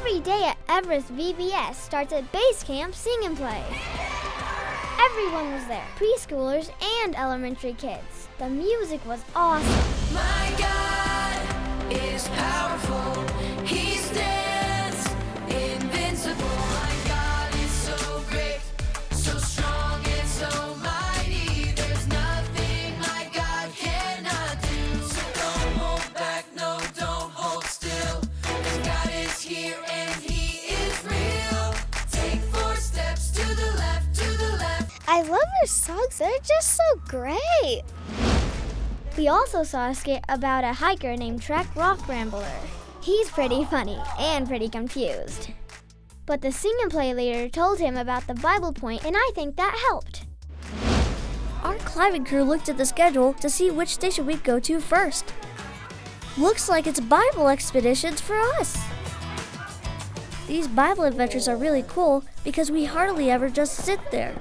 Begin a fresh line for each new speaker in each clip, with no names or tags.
Every day at Everest VBS starts at base camp sing and play. Everyone was there, preschoolers and elementary kids. The music was awesome.
My God is powerful. He stands invincible. My God is so great, so strong and so mighty. There's nothing my God cannot do. So don't hold back, no, don't hold still. 'Cause God is here and He is real. Take 4 steps to the left, to the left.
I love their songs. They're just so great. We also saw a skit about a hiker named Trek Rock Rambler. He's pretty funny and pretty confused. But the sing and play leader told him about the Bible point, and I think that helped.
Our climbing crew looked at the schedule to see which station we'd go to first. Looks like it's Bible expeditions for us. These Bible adventures are really cool because we hardly ever just sit there.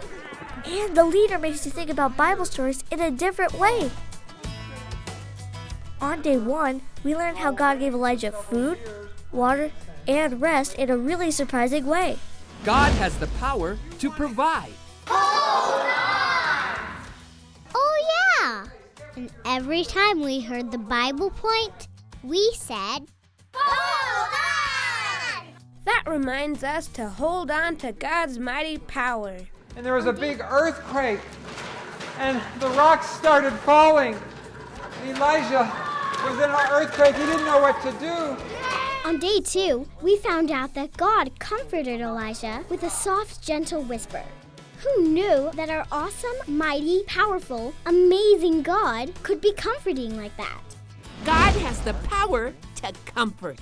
And the leader makes you think about Bible stories in a different way. On day 1, we learned how God gave Elijah food, water, and rest in a really surprising way.
God has the power to provide.
Oh yeah! And every time we heard the Bible point, we said, hold on!
That reminds us to hold on to God's mighty power.
And there was a big earthquake, and the rocks started falling. And Elijah was in an earthquake. He didn't know what to do.
On day 2, we found out that God comforted Elijah with a soft, gentle whisper. Who knew that our awesome, mighty, powerful, amazing God could be comforting like that?
God has the power to comfort.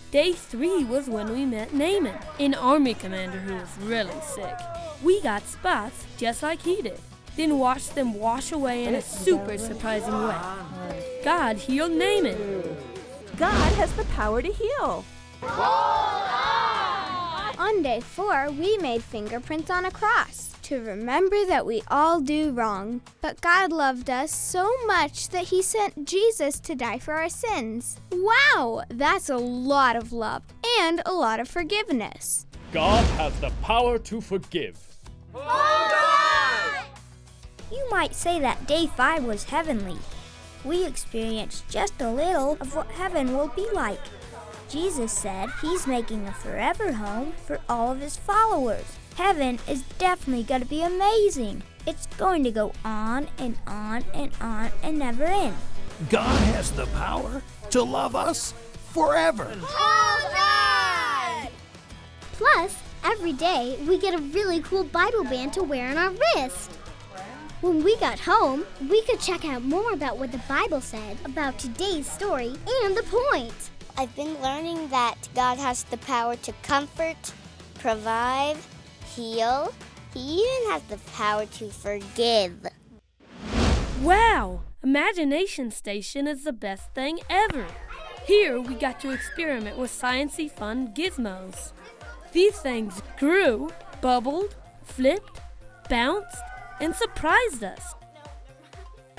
Day 3 was when we met Naaman, an army commander who was really sick. We got spots just like he did, then watched them wash away in a super surprising way. God healed Naaman.
God has the power to heal.
On day 4, we made fingerprints on a cross to remember that we all do wrong. But God loved us so much that He sent Jesus to die for our sins. Wow, that's a lot of love and a lot of forgiveness.
God has the power to forgive.
You might say that day 5 was heavenly. We experienced just a little of what heaven will be like. Jesus said He's making a forever home for all of His followers. Heaven is definitely going to be amazing. It's going to go on and on and on and never end.
God has the power to love us forever.
Plus, every day we get a really cool Bible band to wear on our wrist. When we got home, we could check out more about what the Bible said about today's story and the point.
I've been learning that God has the power to comfort, provide, heal. He even has the power to forgive.
Wow! Imagination Station is the best thing ever. Here we got to experiment with sciencey fun gizmos. These things grew, bubbled, flipped, bounced, and surprised us.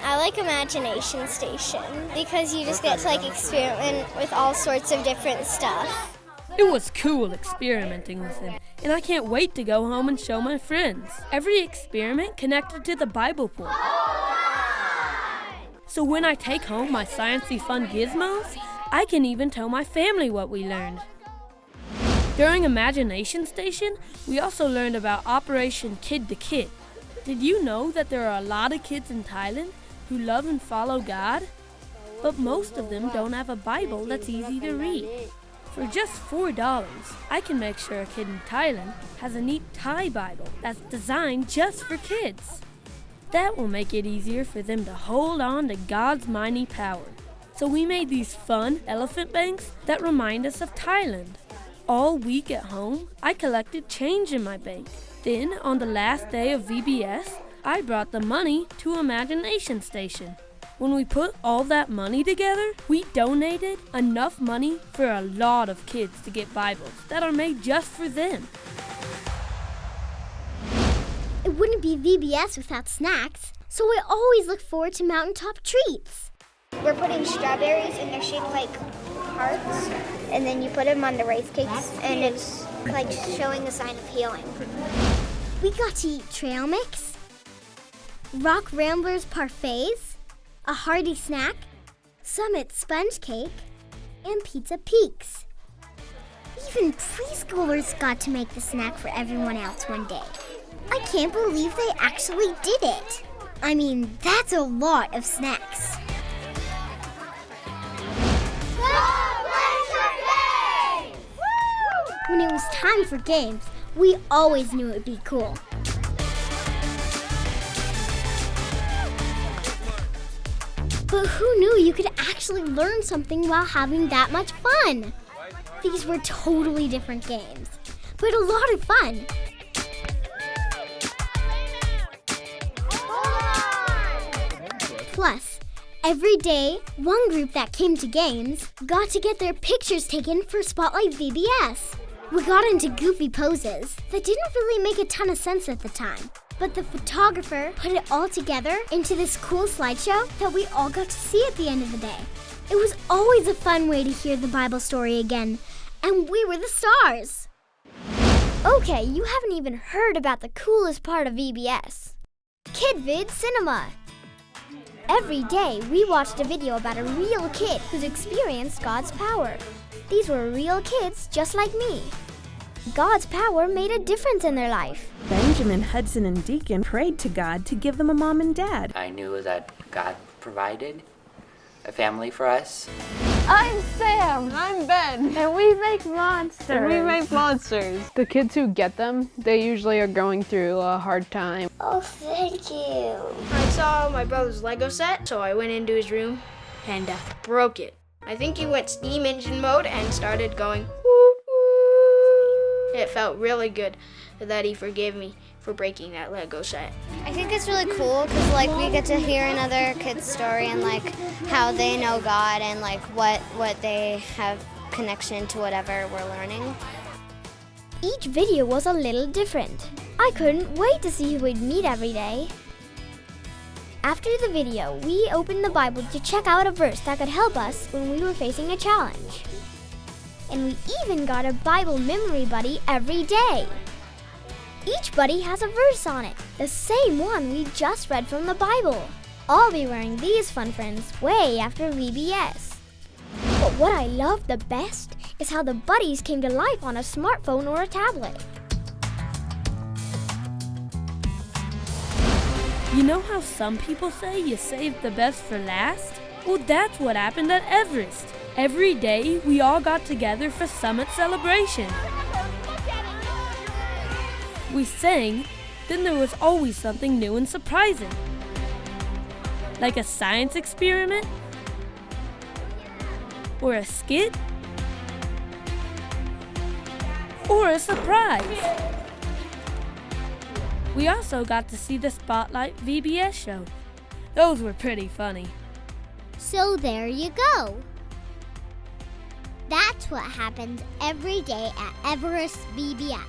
I like Imagination Station because you just get to experiment with all sorts of different stuff.
It was cool experimenting with them, and I can't wait to go home and show my friends. Every experiment connected to the Bible point. So when I take home my sciencey fun gizmos, I can even tell my family what we learned. During Imagination Station, we also learned about Operation Kid to Kid. Did you know that there are a lot of kids in Thailand who love and follow God? But most of them don't have a Bible that's easy to read. For just $4, I can make sure a kid in Thailand has a neat Thai Bible that's designed just for kids. That will make it easier for them to hold on to God's mighty power. So we made these fun elephant banks that remind us of Thailand. All week at home, I collected change in my bank. Then, on the last day of VBS, I brought the money to Imagination Station. When we put all that money together, we donated enough money for a lot of kids to get Bibles that are made just for them.
It wouldn't be VBS without snacks, so I always look forward to mountaintop treats.
We're putting strawberries in their shape like hearts, and then you put them on the rice cakes, and it's like showing a sign of healing.
We got to eat trail mix, Rock Ramblers parfaits, a hearty snack, Summit sponge cake, and Pizza Peaks. Even preschoolers got to make the snack for everyone else one day. I can't believe they actually did it. I mean, that's a lot of snacks. When it was time for games, we always knew it would be cool. But who knew you could actually learn something while having that much fun? These were totally different games, but a lot of fun. Plus, every day, one group that came to games got to get their pictures taken for Spotlight VBS. We got into goofy poses that didn't really make a ton of sense at the time, but the photographer put it all together into this cool slideshow that we all got to see at the end of the day. It was always a fun way to hear the Bible story again, and we were the stars.
Okay, you haven't even heard about the coolest part of EBS. Kid Vid Cinema. Every day, we watched a video about a real kid who's experienced God's power. These were real kids just like me. God's power made a difference in their life.
Benjamin, Hudson, and Deacon prayed to God to give them a mom and dad.
I knew that God provided a family for us.
I'm Sam.
I'm Ben.
And we make monsters.
The kids who get them, they usually are going through a hard time.
Oh, thank you.
I saw my brother's Lego set, so I went into his room and broke it. I think he went steam engine mode and started going whoop, whoop. It felt really good that he forgave me for breaking that Lego set.
I think it's really cool because like we get to hear another kid's story and like how they know God and like what they have connection to whatever we're learning.
Each video was a little different. I couldn't wait to see who we'd meet every day. After the video, we opened the Bible to check out a verse that could help us when we were facing a challenge. And we even got a Bible memory buddy every day. Each buddy has a verse on it, the same one we just read from the Bible. I'll be wearing these fun friends way after VBS. But what I love the best is how the buddies came to life on a smartphone or a tablet.
You know how some people say you saved the best for last? Well, that's what happened at Everest. Every day, we all got together for Summit celebration. We sang, then there was always something new and surprising. Like a science experiment, or a skit, or a surprise. We also got to see the Spotlight VBS show. Those were pretty funny.
So there you go. That's what happens every day at Everest VBS.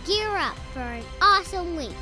Gear up for an awesome week.